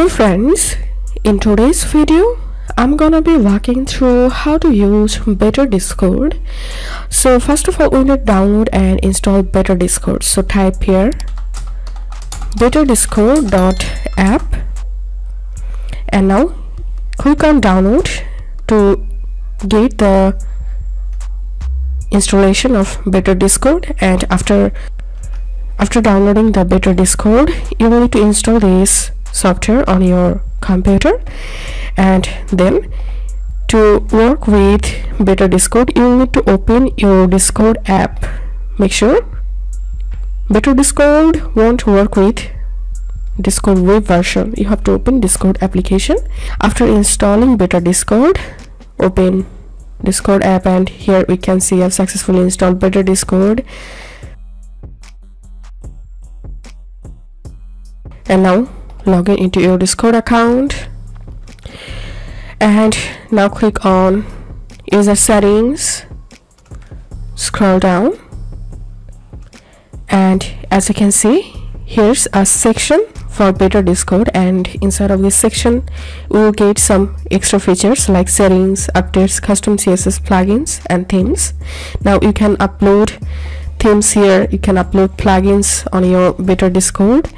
Hello friends, in today's video I'm gonna be walking through how to use Better Discord. So first of all, we need to download and install Better Discord. So type here betterdiscord.app and now click on download to get the installation of Better Discord. And after downloading the Better Discord, you will need to install this software on your computer, and then to work with Better Discord you will need to open your Discord app. Make sure Better Discord won't work with Discord web version. You have to open Discord application. After installing Better Discord, open Discord app, and here we can see I've successfully installed Better Discord. And now log in into your Discord account, and now click on user settings, scroll down, and as you can see, here's a section for Better Discord, and inside of this section we will get some extra features like settings, updates, custom CSS plugins and themes. Now you can upload themes here, you can upload plugins on your Better Discord.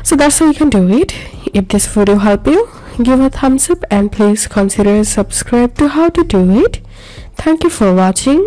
So that's how you can do it. If this video helped you, give a thumbs up and please consider subscribe to how to do it. Thank you for watching.